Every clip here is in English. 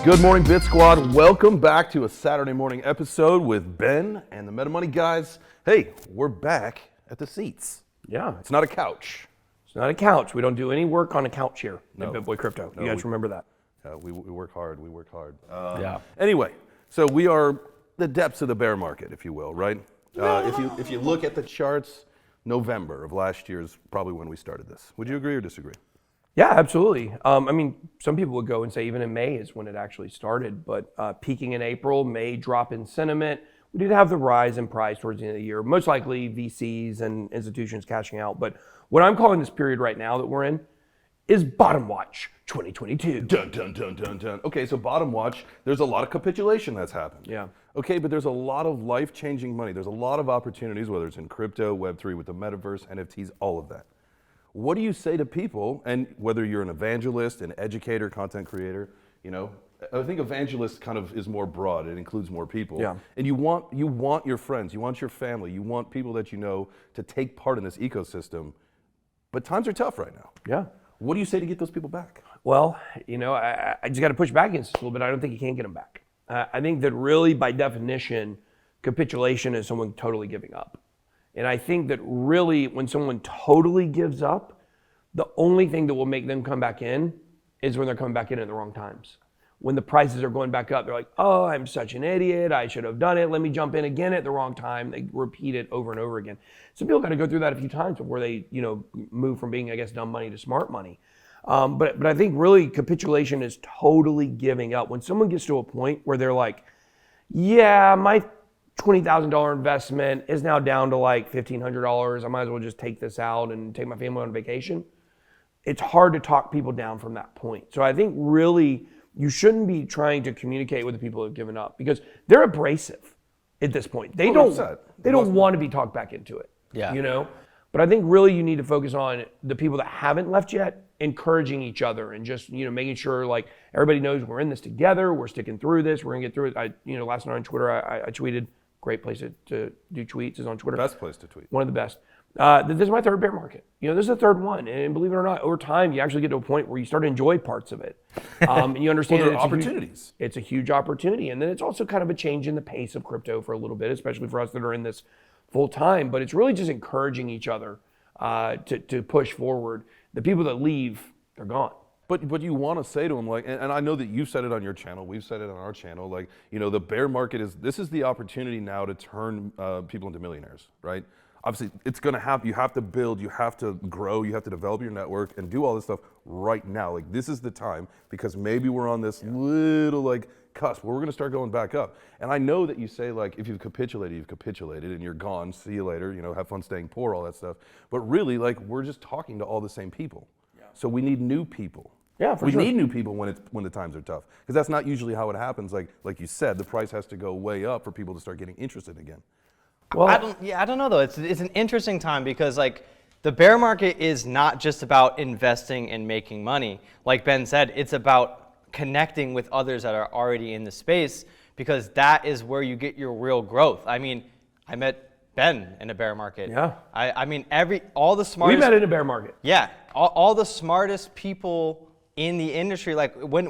Good morning, BitSquad. Welcome back to a Saturday morning episode with Ben and the Meta Money guys. Hey, we're back at the seats. Yeah. It's not a couch. It's not a couch. We don't do any work on a couch here at No. BitBoy Crypto. No, you guys remember that? We work hard. We work hard. Yeah. Anyway, so we are the depths of the bear market, if you will, right? If you look at the charts, November of last year is probably when we started this. Would you agree or disagree? Yeah, absolutely. Some people would go and say even in May is when it actually started, but peaking in April, May drop in sentiment. We did have the rise in price towards the end of the year, most likely VCs and institutions cashing out. But what I'm calling this period right now that we're in is bottom watch 2022. Dun, dun, dun, dun, dun. Okay, so bottom watch, there's a lot of capitulation that's happened. Yeah. Okay, but there's a lot of life-changing money. There's a lot of opportunities, whether it's in crypto, Web3, with the metaverse, NFTs, all of that. What do you say to people, and whether you're an evangelist, an educator, content creator, I think evangelist kind of is more broad. It includes more people. Yeah. And you want your friends, you want your family, you want people that you know to take part in this ecosystem. But times are tough right now. Yeah. What do you say to get those people back? Well, I just got to push back against this a little bit. I don't think you can get them back. I think that really, by definition, capitulation is someone totally giving up. And I think that really, when someone totally gives up, the only thing that will make them come back in is when they're coming back in at the wrong times. When the prices are going back up, they're like, oh, I'm such an idiot. I should have done it. Let me jump in again at the wrong time. They repeat it over and over again. Some people got to go through that a few times before they, move from being, I guess, dumb money to smart money. But I think really capitulation is totally giving up. When someone gets to a point where they're like, yeah, my $20,000 investment is now down to like $1,500. I might as well just take this out and take my family on vacation. It's hard to talk people down from that point. So I think really you shouldn't be trying to communicate with the people who have given up because they're abrasive at this point. They don't want to be talked back into it. Yeah. But I think really you need to focus on the people that haven't left yet, encouraging each other and just, making sure like everybody knows we're in this together, we're sticking through this, we're gonna get through it. Last night on Twitter, I tweeted, great place to do tweets is on Twitter. Best place to tweet. One of the best. This is my third bear market. This is the third one. And believe it or not, over time, you actually get to a point where you start to enjoy parts of it. And you understand well, that opportunities. It's a huge opportunity. And then it's also kind of a change in the pace of crypto for a little bit, especially for us that are in this full time. But it's really just encouraging each other to push forward. The people that leave, they're gone. But you want to say to them, like, and I know that you've said it on your channel, we've said it on our channel, like, the bear market this is the opportunity now to turn people into millionaires, right? Obviously, it's going to happen. You have to build, you have to grow, you have to develop your network and do all this stuff right now. Like, this is the time because maybe we're on this little, cusp where we're going to start going back up. And I know that you say, like, if you've capitulated and you're gone, see you later, have fun staying poor, all that stuff. But really, like, we're just talking to all the same people. Yeah. So we need new people. Yeah, for we sure. need new people when the times are tough, because that's not usually how it happens. Like you said, the price has to go way up for people to start getting interested again. Well, I don't know though. It's an interesting time because the bear market is not just about investing and making money. Like Ben said, it's about connecting with others that are already in the space because that is where you get your real growth. I mean, I met Ben in a bear market. Yeah. All the smartest. We met in a bear market. Yeah, all the smartest people in the industry, like when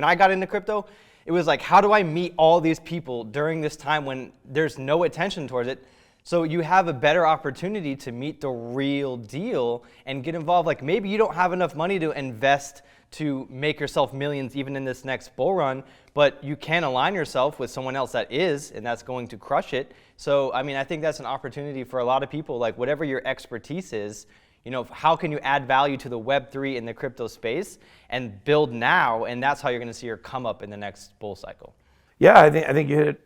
I got into crypto, it was like, how do I meet all these people during this time when there's no attention towards it? So you have a better opportunity to meet the real deal and get involved. Like maybe you don't have enough money to invest to make yourself millions even in this next bull run, but you can align yourself with someone else that is, and that's going to crush it. So, I think that's an opportunity for a lot of people, like whatever your expertise is, how can you add value to the Web3 in the crypto space and build now, and that's how you're going to see your come up in the next bull cycle. Yeah, I think you hit it,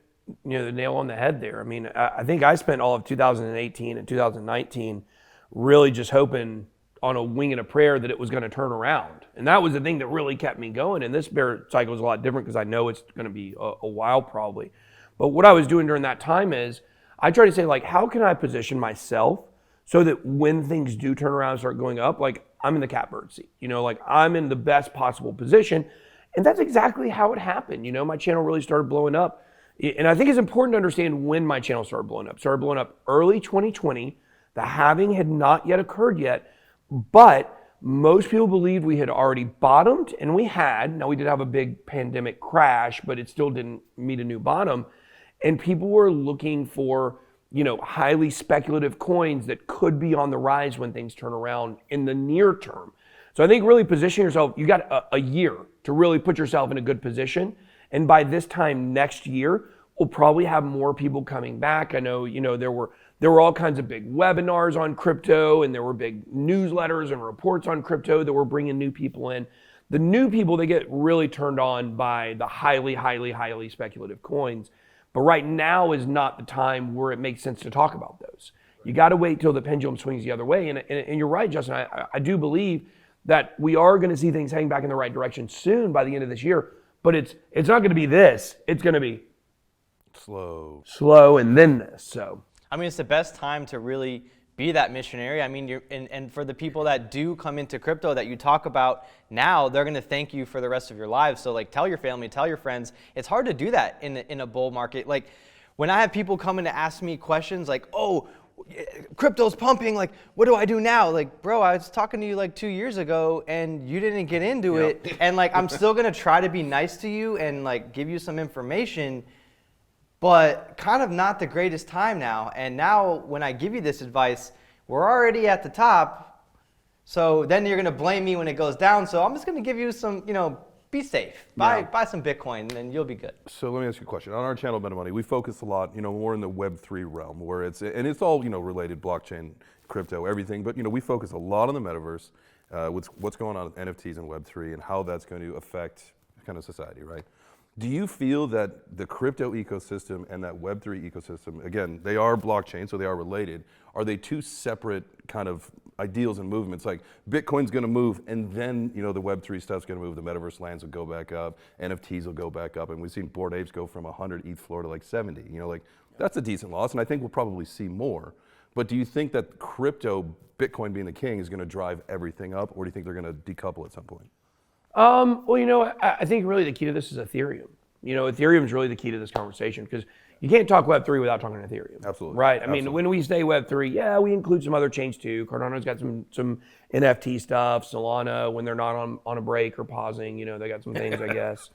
the nail on the head there. I think I spent all of 2018 and 2019 really just hoping on a wing and a prayer that it was going to turn around. And that was the thing that really kept me going. And this bear cycle is a lot different because I know it's going to be a while probably. But what I was doing during that time is I try to say, like, how can I position myself so that when things do turn around and start going up, like I'm in the catbird seat, like I'm in the best possible position. And that's exactly how it happened. My channel really started blowing up. And I think it's important to understand when my channel started blowing up. It started blowing up early 2020. The halving had not yet occurred yet, but Most people believed we had already bottomed, and we had. Now, we did have a big pandemic crash, but it still didn't meet a new bottom. And people were looking for, highly speculative coins that could be on the rise when things turn around in the near term. So I think really position yourself, you got a year to really put yourself in a good position. And by this time next year, we'll probably have more people coming back. I know, there were all kinds of big webinars on crypto, and there were big newsletters and reports on crypto that were bringing new people in. The new people, they get really turned on by the highly, highly, highly speculative coins. But right now is not the time where it makes sense to talk about those. You got to wait till the pendulum swings the other way. And you're right, Justin. I do believe that we are going to see things heading back in the right direction soon by the end of this year. But it's not going to be this. It's going to be slow, and then this. So I mean, it's the best time to really be that missionary. I mean, and for the people that do come into crypto that you talk about now, they're going to thank you for the rest of your lives. So like, tell your family, tell your friends. It's hard to do that in a bull market. Like when I have people come in to ask me questions like, oh, crypto's pumping, like, what do I do now? Like, bro, I was talking to you like 2 years ago and you didn't get into it. And like, I'm still going to try to be nice to you and like give you some information, but kind of not the greatest time now. And now when I give you this advice, we're already at the top. So then you're going to blame me when it goes down. So I'm just going to give you some, be safe. Buy some Bitcoin and you'll be good. So let me ask you a question. On our channel, Meta Money, we focus a lot, more in the Web3 realm, where it's all, related, blockchain, crypto, everything. But, we focus a lot on the metaverse, with what's going on with NFTs and Web3 and how that's going to affect kind of society, right? Do you feel that the crypto ecosystem and that Web3 ecosystem, again, they are blockchain, so they are related. Are they two separate kind of ideals and movements? Like Bitcoin's going to move, and then the Web3 stuff's going to move. The metaverse lands will go back up, NFTs will go back up, and we've seen Bored Apes go from 100 ETH floor to like 70. That's a decent loss, and I think we'll probably see more. But do you think that crypto, Bitcoin being the king, is going to drive everything up, or do you think they're going to decouple at some point? I think really the key to this is Ethereum. Ethereum is really the key to this conversation because you can't talk Web3 without talking Ethereum. Absolutely. Right? I mean, when we say Web3, we include some other chains too. Cardano's got some NFT stuff. Solana, when they're not on a break or pausing, they got some things, I guess.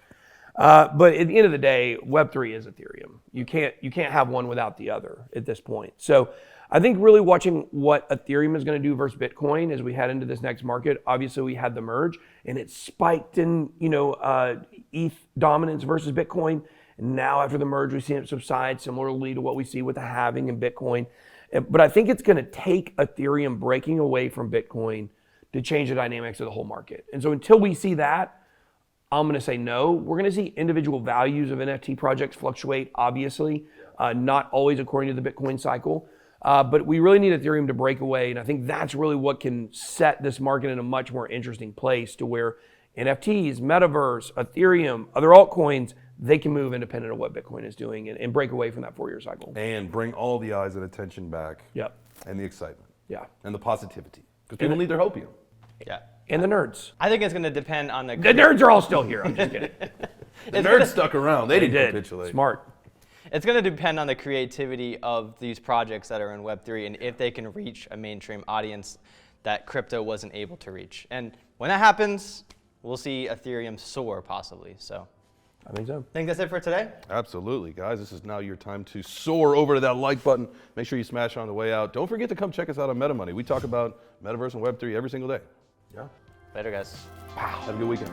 But at the end of the day, Web3 is Ethereum. You can't have one without the other at this point. So I think really watching what Ethereum is going to do versus Bitcoin as we head into this next market. Obviously, we had the merge, and it spiked in ETH dominance versus Bitcoin. And now after the merge, we've seen it subside, similarly to what we see with the halving in Bitcoin. But I think it's going to take Ethereum breaking away from Bitcoin to change the dynamics of the whole market. And so until we see that, I'm going to say no. We're going to see individual values of NFT projects fluctuate, obviously, not always according to the Bitcoin cycle. But we really need Ethereum to break away. And I think that's really what can set this market in a much more interesting place to where NFTs, Metaverse, Ethereum, other altcoins, they can move independent of what Bitcoin is doing and break away from that 4-year cycle. And bring all the eyes and attention back. Yep. And the excitement. Yeah. And the positivity. Because people need their hopium. Yeah. And the nerds. I think it's going to depend on the nerds are all still here. I'm just kidding. The nerds stuck around. They didn't capitulate. Smart. It's going to depend on the creativity of these projects that are in Web3 and if they can reach a mainstream audience that crypto wasn't able to reach. And when that happens, we'll see Ethereum soar possibly. So I think so. I think that's it for today. Absolutely, guys. This is now your time to soar over to that like button. Make sure you smash on the way out. Don't forget to come check us out on Meta Money. We talk about Metaverse and Web3 every single day. Yeah. Later, guys. Wow. Have a good weekend.